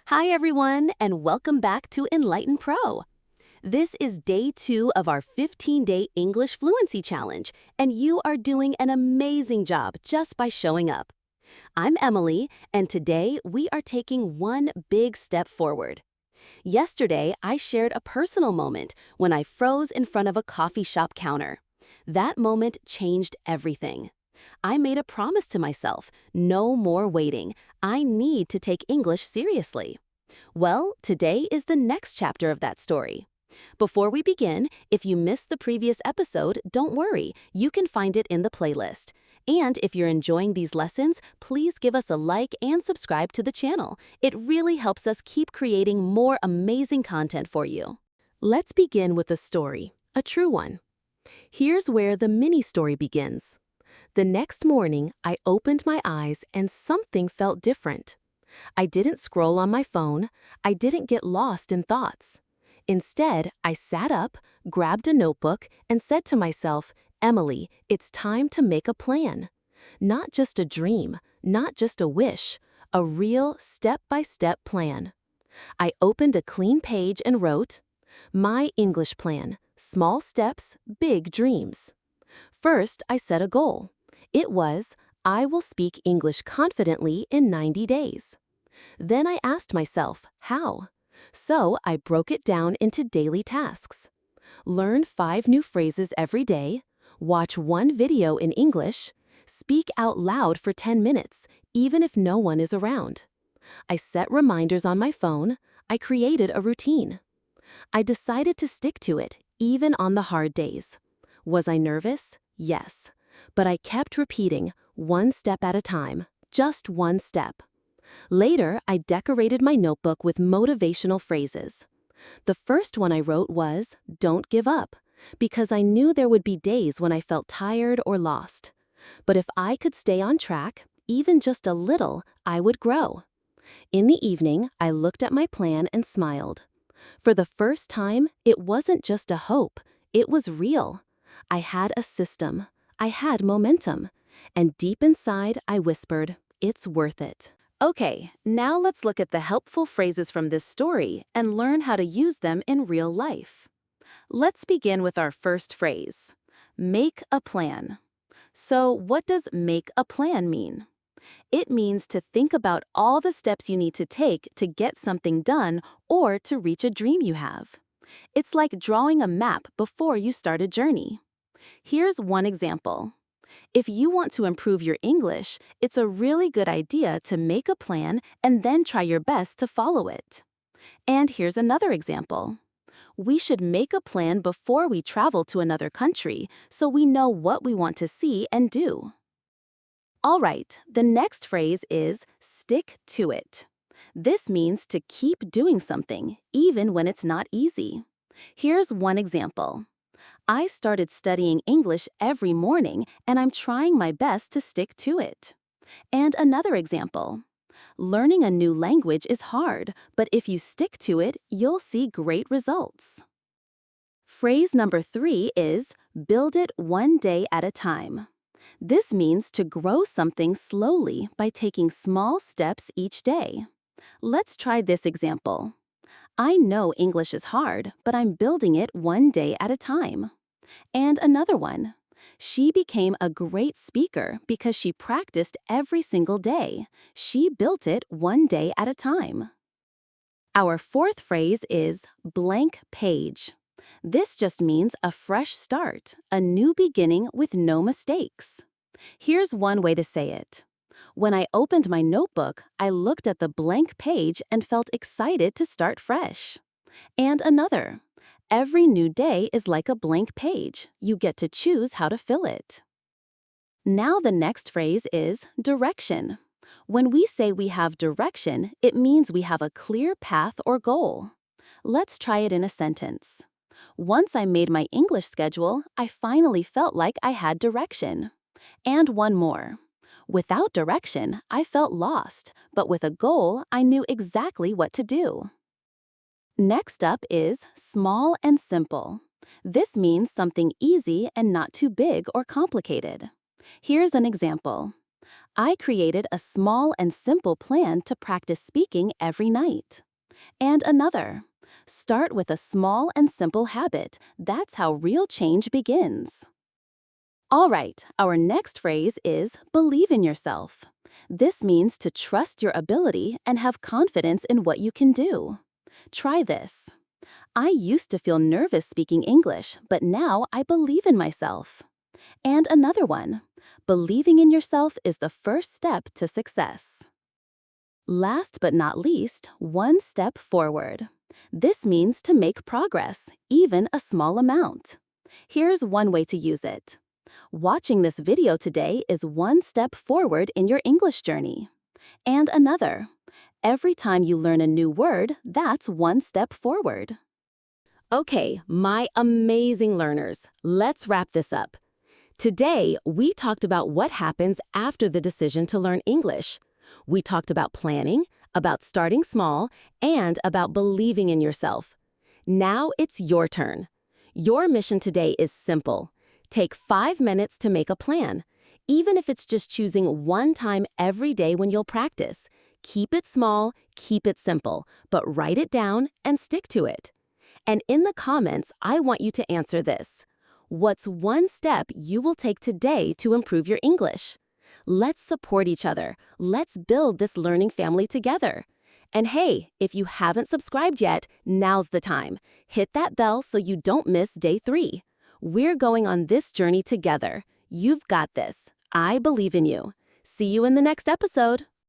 Hi everyone, and welcome back to Enlighten Pro. This is day 2 of our 15-day English Fluency Challenge, and you are doing an amazing job just by showing up. I'm Emily, and today we are taking one big step forward. Yesterday, I shared a personal moment when I froze in front of a coffee shop counter. That moment changed everything. I made a promise to myself, no more waiting. I need to take English seriously. Well, today is the next chapter of that story. Before we begin, if you missed the previous episode, don't worry, you can find it in the playlist. And if you're enjoying these lessons, please give us a like and subscribe to the channel. It really helps us keep creating more amazing content for you. Let's begin with a story, a true one. Here's where the mini story begins. The next morning, I opened my eyes and something felt different. I didn't scroll on my phone. I didn't get lost in thoughts. Instead, I sat up, grabbed a notebook, and said to myself, Emily, it's time to make a plan. Not just a dream, not just a wish, a real step-by-step plan. I opened a clean page and wrote, My English Plan, Small Steps, Big Dreams. First, I set a goal. It was, I will speak English confidently in 90 days. Then I asked myself, how? So I broke it down into daily tasks. Learn 5 new phrases every day, watch 1 video in English, speak out loud for 10 minutes, even if no one is around. I set reminders on my phone. I created a routine. I decided to stick to it, even on the hard days. Was I nervous? Yes. But I kept repeating, 1 step at a time, just 1 step. Later, I decorated my notebook with motivational phrases. The first one I wrote was, Don't give up, because I knew there would be days when I felt tired or lost. But if I could stay on track, even just a little, I would grow. In the evening, I looked at my plan and smiled. For the first time, it wasn't just a hope, it was real. I had a system. I had momentum. And deep inside, I whispered, It's worth it. Okay, now let's look at the helpful phrases from this story and learn how to use them in real life. Let's begin with our first phrase, make a plan. So what does make a plan mean? It means to think about all the steps you need to take to get something done or to reach a dream you have. It's like drawing a map before you start a journey. Here's one example. If you want to improve your English, it's a really good idea to make a plan and then try your best to follow it. And here's another example. We should make a plan before we travel to another country so we know what we want to see and do. All right, the next phrase is stick to it. This means to keep doing something, even when it's not easy. Here's one example. I started studying English every morning, and I'm trying my best to stick to it. And another example. Learning a new language is hard, but if you stick to it, you'll see great results. Phrase number 3 is, build it 1 day at a time. This means to grow something slowly by taking small steps each day. Let's try this example. I know English is hard, but I'm building it 1 day at a time. And another one. She became a great speaker because she practiced every single day. She built it 1 day at a time. Our fourth phrase is blank page. This just means a fresh start, a new beginning with no mistakes. Here's one way to say it. When I opened my notebook, I looked at the blank page and felt excited to start fresh. And another. Every new day is like a blank page. You get to choose how to fill it. Now the next phrase is direction. When we say we have direction, it means we have a clear path or goal. Let's try it in a sentence. Once I made my English schedule, I finally felt like I had direction. And one more. Without direction, I felt lost, but with a goal, I knew exactly what to do. Next up is small and simple. This means something easy and not too big or complicated. Here's an example. I created a small and simple plan to practice speaking every night. And another. Start with a small and simple habit. That's how real change begins. All right, our next phrase is believe in yourself. This means to trust your ability and have confidence in what you can do. Try this. I used to feel nervous speaking English, but now I believe in myself. And another one. Believing in yourself is the first step to success. Last but not least, one step forward. This means to make progress, even a small amount. Here's one way to use it. Watching this video today is one step forward in your English journey. And another. Every time you learn a new word, that's one step forward. Okay, my amazing learners, let's wrap this up. Today, we talked about what happens after the decision to learn English. We talked about planning, about starting small, and about believing in yourself. Now it's your turn. Your mission today is simple. Take 5 minutes to make a plan, even if it's just choosing one time every day when you'll practice. Keep it small, keep it simple, but write it down and stick to it. And in the comments, I want you to answer this. What's one step you will take today to improve your English? Let's support each other. Let's build this learning family together. And hey, if you haven't subscribed yet, now's the time. Hit that bell so you don't miss day 3. We're going on this journey together. You've got this. I believe in you. See you in the next episode.